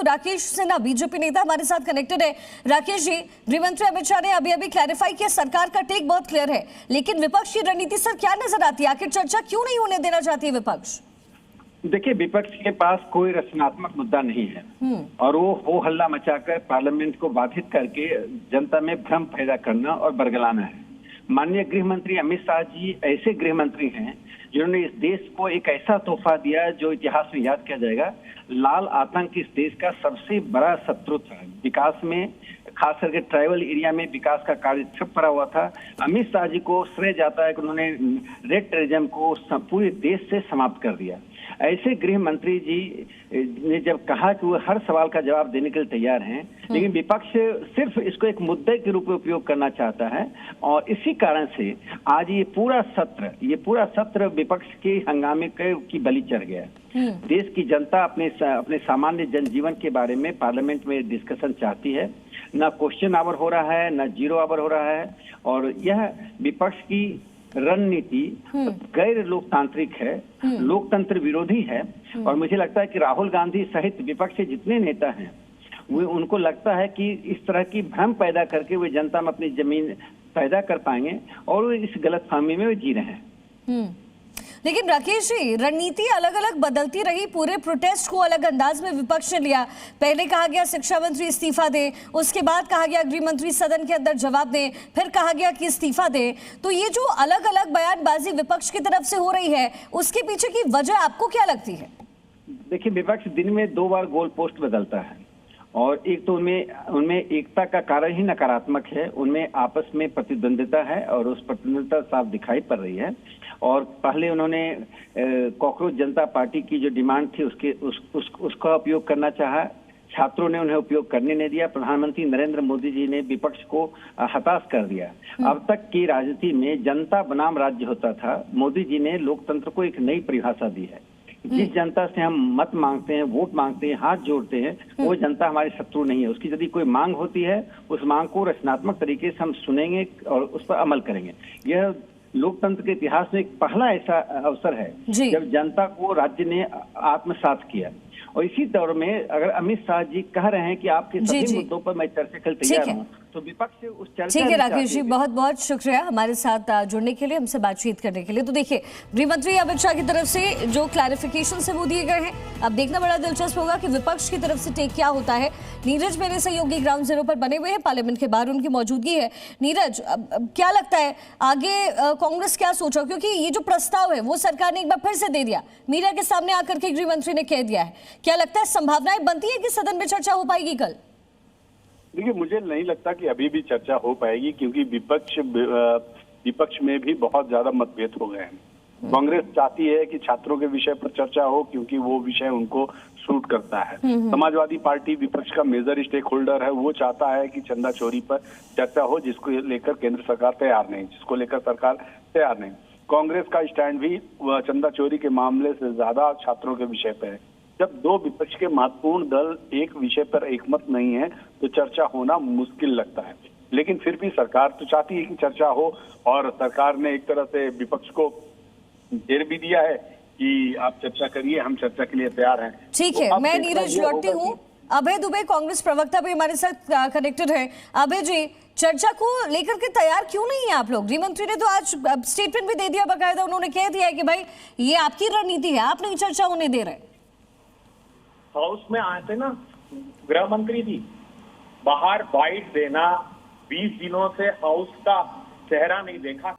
Rakesh Sinha BJP नेता हमारे साथ कनेक्टेड है। राकेश जी, गृह मंत्री अमित शाह ने अभी क्लैरिफाई किया, सरकार का टेक बहुत क्लियर है, लेकिन विपक्ष की रणनीति सर क्या नजर आती है? आखिर चर्चा क्यों नहीं होने देना चाहती है विपक्ष? देखिए, विपक्ष के पास कोई रचनात्मक मुद्दा नहीं है और वो हो हल्ला मचाकर पार्लियामेंट को बाधित करके जनता में भ्रम पैदा करना और बरगलाना है। माननीय गृह मंत्री अमित शाह जी ऐसे गृह मंत्री हैं जिन्होंने इस देश को एक ऐसा तोहफा दिया जो इतिहास में याद किया जाएगा। लाल आतंक इस देश का सबसे बड़ा शत्रु था। विकास में, खास करके ट्राइबल एरिया में विकास का कार्य ठप पड़ा हुआ था। अमित शाह जी को श्रेय जाता है कि उन्होंने रेड टेररिज्म को पूरे देश से समाप्त कर दिया। ऐसे गृह मंत्री जी ने जब कहा कि वो हर सवाल का जवाब देने के लिए तैयार हैं, लेकिन विपक्ष सिर्फ इसको एक मुद्दे के रूप में उपयोग करना चाहता है और इसी कारण से आज ये पूरा सत्र विपक्ष के हंगामे की बलि चढ़ गया। देश की जनता अपने सामान्य जनजीवन के बारे में पार्लियामेंट में डिस्कशन चाहती है। न क्वेश्चन आवर हो रहा है, न जीरो आवर हो रहा है और यह विपक्ष की रणनीति गैर लोकतांत्रिक है, लोकतंत्र विरोधी है। और मुझे लगता है कि राहुल गांधी सहित विपक्ष के जितने नेता हैं वो उनको लगता है कि इस तरह की भ्रम पैदा करके वे जनता में अपनी जमीन पैदा कर पाएंगे और वे इस गलतफहमी में वे जी रहे हैं। लेकिन राकेश जी, रणनीति अलग अलग बदलती रही। पूरे प्रोटेस्ट को अलग अंदाज में विपक्ष ने लिया। पहले कहा गया शिक्षा मंत्री इस्तीफा दे, उसके बाद कहा गया गृह मंत्री सदन के अंदर जवाब दें, फिर कहा गया कि इस्तीफा दे। तो ये जो अलग अलग बयानबाजी विपक्ष की तरफ से हो रही है, उसके पीछे की वजह आपको क्या लगती है? देखिए, विपक्ष दिन में 2 बार गोल पोस्ट बदलता है और एक तो उनमें एकता का कारण ही नकारात्मक है। उनमें आपस में प्रतिद्वंदिता है और उस प्रतिद्वंदिता साफ दिखाई पड़ रही है। और पहले उन्होंने कॉकरोच जनता पार्टी की जो डिमांड थी उसका उपयोग करना चाहा, छात्रों ने उन्हें उपयोग करने नहीं दिया। प्रधानमंत्री नरेंद्र मोदी जी ने विपक्ष को हताश कर दिया। अब तक की राजनीति में जनता बनाम राज्य होता था। मोदी जी ने लोकतंत्र को एक नई परिभाषा दी है। जिस जनता से हम मत मांगते हैं, वोट मांगते हैं, हाथ जोड़ते हैं, वो जनता हमारी शत्रु नहीं है। उसकी यदि कोई मांग होती है, उस मांग को रचनात्मक तरीके से हम सुनेंगे और उस पर अमल करेंगे। यह लोकतंत्र के इतिहास में एक पहला ऐसा अवसर है जब जनता को राज्य ने आत्मसात किया। और इसी दौर में अगर अमित शाह जी कह रहे हैं कि आपके सभी मुद्दों पर मैं चर्चा के लिए तैयार हूँ, तो विपक्ष से उस चर्चा। ठीक है राकेश जी, बहुत बहुत शुक्रिया हमारे साथ जुड़ने के लिए, हमसे बातचीत करने के लिए। तो देखिए, गृह मंत्री अमित शाह की तरफ से जो क्लैरिफिकेशन है वो दिए गए हैं। अब देखना बड़ा दिलचस्प होगा कि विपक्ष की तरफ से टेक क्या होता है। नीरज मेरे सहयोगी ग्राउंड जीरो पर बने हुए हैं, पार्लियामेंट के बाहर उनकी मौजूदगी है। नीरज, क्या लगता है आगे कांग्रेस क्या सोचा? क्योंकि ये जो प्रस्ताव है वो सरकार ने एक बार फिर से दे दिया, मीडिया के सामने आकर के गृह मंत्री ने कह दिया है। क्या लगता है संभावनाएं बनती है कि सदन में चर्चा हो पाएगी कल? देखिए, मुझे नहीं लगता कि अभी भी चर्चा हो पाएगी क्योंकि विपक्ष में भी बहुत ज्यादा मतभेद हो गए हैं। कांग्रेस चाहती है कि छात्रों के विषय पर चर्चा हो क्योंकि वो विषय उनको सूट करता है। समाजवादी पार्टी विपक्ष का मेजर स्टेक होल्डर है, वो चाहता है कि चंदा चोरी पर चर्चा हो, जिसको लेकर केंद्र सरकार तैयार नहीं, जिसको लेकर सरकार तैयार नहीं। कांग्रेस का स्टैंड भी चंदा चोरी के मामले से ज्यादा छात्रों के विषय पर है। जब 2 विपक्ष के महत्वपूर्ण दल एक विषय पर एकमत नहीं है तो चर्चा होना मुश्किल लगता है। लेकिन फिर भी सरकार तो चाहती है कि चर्चा हो और सरकार ने एक तरह से विपक्ष को घेर भी दिया है कि आप चर्चा करिए, हम चर्चा के लिए तैयार हैं। ठीक है, मैं नीरज लौटती हूँ। अभय दुबे कांग्रेस प्रवक्ता भी हमारे साथ कनेक्टेड है। अभय जी, चर्चा को लेकर के तैयार क्यों नहीं है आप लोग? गृह मंत्री ने तो आज स्टेटमेंट भी दे दिया, बाकायदा उन्होंने कह दिया है कि भाई ये आपकी रणनीति है, आप नहीं चर्चा होने दे रहे। हाउस में आए थे ना गृह मंत्री जी, बाहर बाइट देना, 20 दिनों से हाउस का चेहरा नहीं देखा।